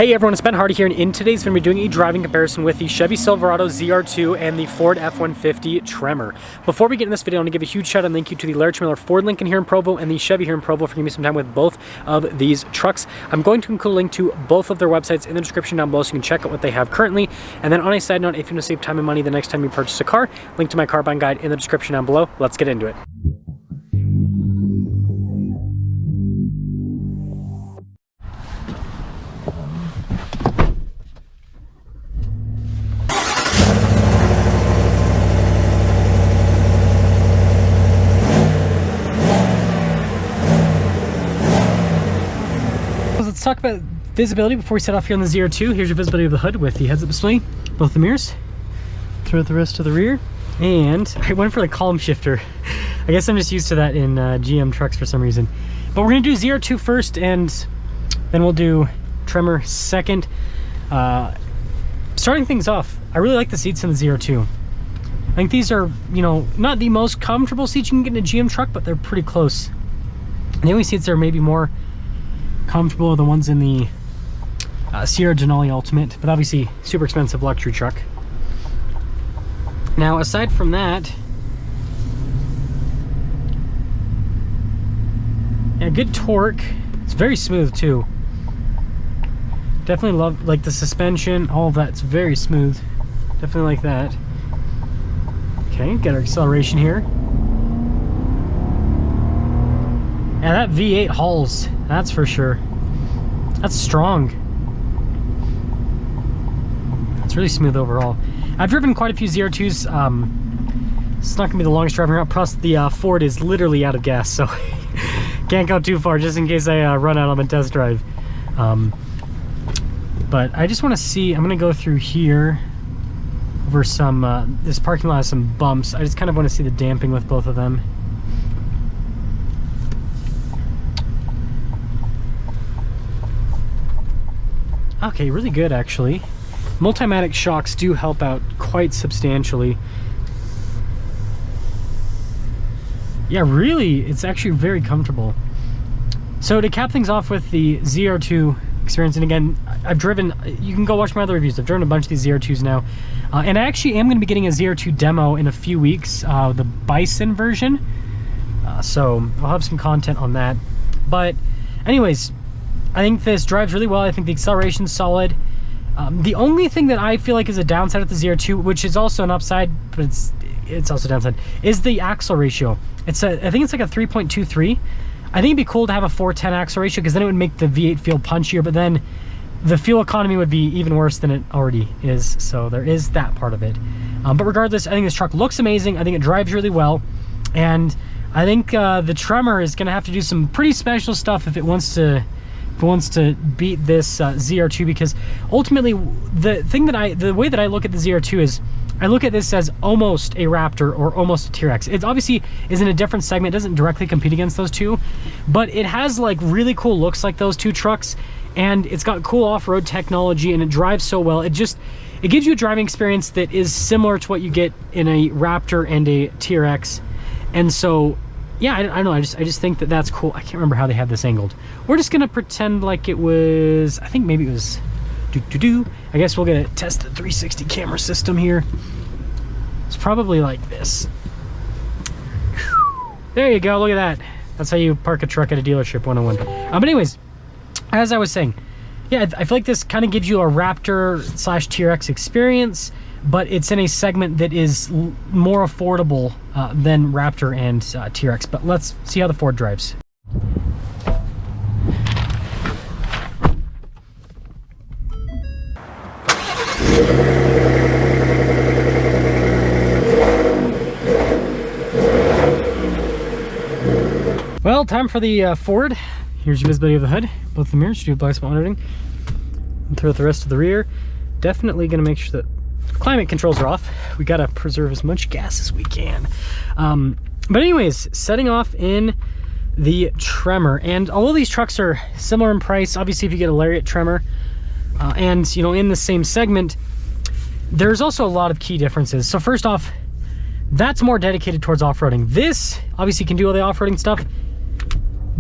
Hey everyone, it's Ben Hardy here, and in today's video we're doing a driving comparison with the Chevy Silverado ZR2 and the Ford F-150 Tremor. Before we get in this video, I want to give a huge shout out and thank you to the Larry Tremor Ford Lincoln here in Provo and the Chevy here in Provo for giving me some time with both of these trucks. I'm going to include a link to both of their websites in the description down below so you can check out what they have currently. And then on a side note, if you want to save time and money the next time you purchase a car, link to my car buying guide in the description down below. Let's get into it. Let's talk about visibility before we set off here on the ZR2. Here's your visibility of the hood with the heads-up display, both the mirrors, throughout the rest of the rear, and I went for the column shifter. I guess I'm just used to that in GM trucks for some reason. But we're gonna do ZR2 first, and then we'll do Tremor second. Starting things off, I really like the seats in the ZR2. I think these are, you know, not the most comfortable seats you can get in a GM truck, but they're pretty close. And the only seats that are maybe more comfortable are the ones in the Sierra Denali Ultimate, but obviously super expensive luxury truck. Now aside from that, yeah, good torque. It's very smooth too. Definitely love like the suspension, all of that's very smooth. Definitely like that. Okay, got our acceleration here. Yeah, that V8 hauls, that's for sure. That's strong. It's really smooth overall. I've driven quite a few ZR2s. It's not gonna be the longest driving route, plus the Ford is literally out of gas, so can't go too far just in case I run out on the test drive. But I just wanna see, I'm gonna go through here over some, this parking lot has some bumps. I just kind of wanna see the damping with both of them. Okay, really good actually. Multimatic shocks do help out quite substantially. Yeah, really, it's actually very comfortable. So to cap things off with the ZR2 experience, and again, I've driven, you can go watch my other reviews, I've driven a bunch of these ZR2s now. And I actually am gonna be getting a ZR2 demo in a few weeks, the Bison version. So I'll have some content on that. But anyways, I think this drives really well. I think the acceleration's solid. The only thing that I feel like is a downside of the ZR2, which is also an upside, but it's also a downside, is the axle ratio. I think it's like a 3.23. I think it'd be cool to have a 410 axle ratio because then it would make the V8 feel punchier, but then the fuel economy would be even worse than it already is. So there is that part of it. But regardless, I think this truck looks amazing. I think it drives really well. And I think the Tremor is gonna have to do some pretty special stuff if it wants to beat this ZR2, because ultimately the way that I look at the ZR2 is I look at this as almost a Raptor or almost a T-Rex. It obviously is in a different segment, it doesn't directly compete against those two, but it has like really cool looks like those two trucks, and it's got cool off-road technology, and it drives so well. It gives you a driving experience that is similar to what you get in a Raptor and a T-Rex. And so yeah, I don't know, I just think that that's cool. I can't remember how they have this angled. We're just gonna pretend like it was, I think maybe it was I guess we're gonna test the 360 camera system here. It's probably like this. There you go, look at that. That's how you park a truck at a dealership 101. But anyways, as I was saying, yeah, I feel like this kind of gives you a Raptor / T-Rex experience, but it's in a segment that is more affordable than Raptor and T-Rex. But let's see how the Ford drives. Well, time for the Ford. Here's your visibility of the hood, both the mirrors, do blind spot monitoring, and throughout the rest of the rear. Definitely gonna make sure that climate controls are off. We gotta preserve as much gas as we can. But anyways, setting off in the Tremor, and although these trucks are similar in price, obviously if you get a Lariat Tremor, and you know, in the same segment, there's also a lot of key differences. So first off, that's more dedicated towards off-roading. This obviously can do all the off-roading stuff,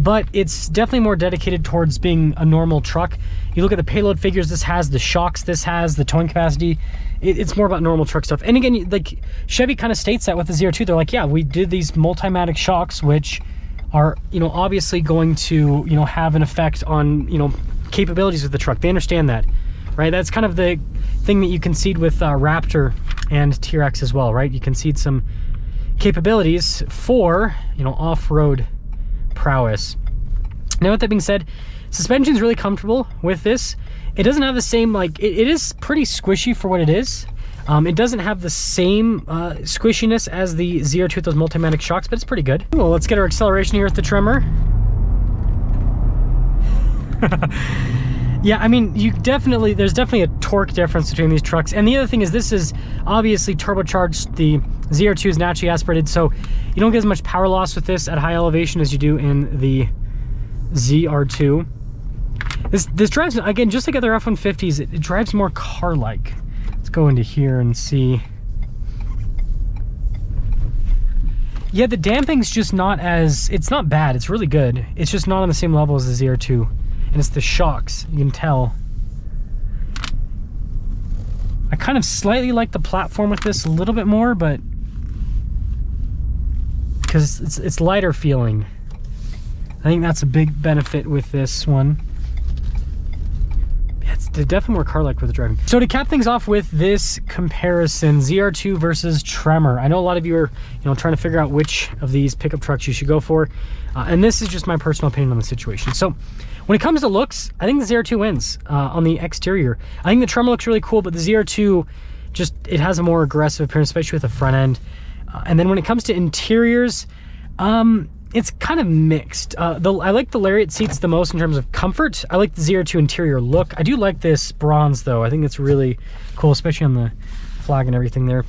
but it's definitely more dedicated towards being a normal truck. You look at the payload figures this has, the shocks this has, the towing capacity, it's more about normal truck stuff. And again, like Chevy kind of states that with the ZR2, they're like, yeah, we did these multimatic shocks, which are, you know, obviously going to, you know, have an effect on, you know, capabilities of the truck. They understand that, right? That's kind of the thing that you concede with Raptor and TRX as well, right? You concede some capabilities for, you know, off-road prowess. Now, with that being said, suspension is really comfortable with this. It doesn't have the same, like, it is pretty squishy for what it is. It doesn't have the same squishiness as the ZR2 with those multimatic shocks, but it's pretty good. Well, let's get our acceleration here with the Tremor. Yeah, I mean, there's definitely a torque difference between these trucks. And the other thing is, this is obviously turbocharged. The ZR2 is naturally aspirated, so you don't get as much power loss with this at high elevation as you do in the ZR2. This drives, again, just like other F-150s, it drives more car-like. Let's go into here and see. Yeah, the damping's just not as, it's not bad, it's really good. It's just not on the same level as the ZR2. And it's the shocks, you can tell. I kind of slightly like the platform with this a little bit more, but because it's lighter feeling. I think that's a big benefit with this one. Yeah, it's definitely more car-like with the driving. So to cap things off with this comparison, ZR2 versus Tremor. I know a lot of you are, you know, trying to figure out which of these pickup trucks you should go for. And this is just my personal opinion on the situation. So when it comes to looks, I think the ZR2 wins on the exterior. I think the Tremor looks really cool, but the ZR2 just, it has a more aggressive appearance, especially with the front end. And then when it comes to interiors, it's kind of mixed. I like the Lariat seats the most in terms of comfort. I like the ZR2 interior look. I do like this bronze though. I think it's really cool, especially on the flag and everything there.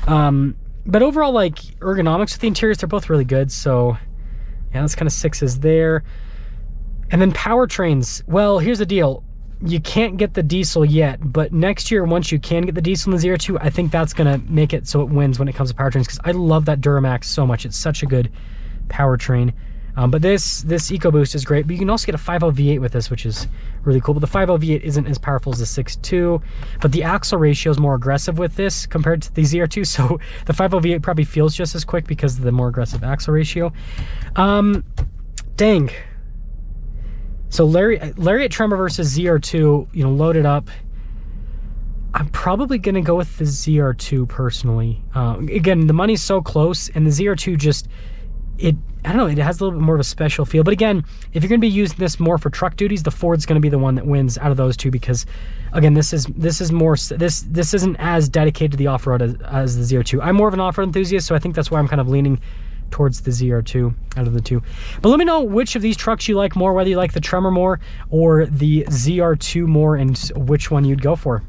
But overall, like, ergonomics with the interiors, they're both really good. So yeah, that's kind of sixes there. And then powertrains. Well, here's the deal. You can't get the diesel yet, but next year, once you can get the diesel in the ZR2, I think that's gonna make it so it wins when it comes to powertrains, because I love that Duramax so much. It's such a good powertrain. But this EcoBoost is great, but you can also get a 5.0 V8 with this, which is really cool. But the 5.0 V8 isn't as powerful as the 6.2, but the axle ratio is more aggressive with this compared to the ZR2, so the 5.0 V8 probably feels just as quick because of the more aggressive axle ratio. Dang. So Lariat Tremor versus ZR2, you know, loaded up. I'm probably going to go with the ZR2 personally. Again, the money's so close, and the ZR2 just, I don't know, it has a little bit more of a special feel. But again, if you're going to be using this more for truck duties, the Ford's going to be the one that wins out of those two, because again, this isn't as dedicated to the off-road as the ZR2. I'm more of an off-road enthusiast, so I think that's why I'm kind of leaning towards the ZR2 out of the two. But let me know which of these trucks you like more, whether you like the Tremor more or the ZR2 more, and which one you'd go for.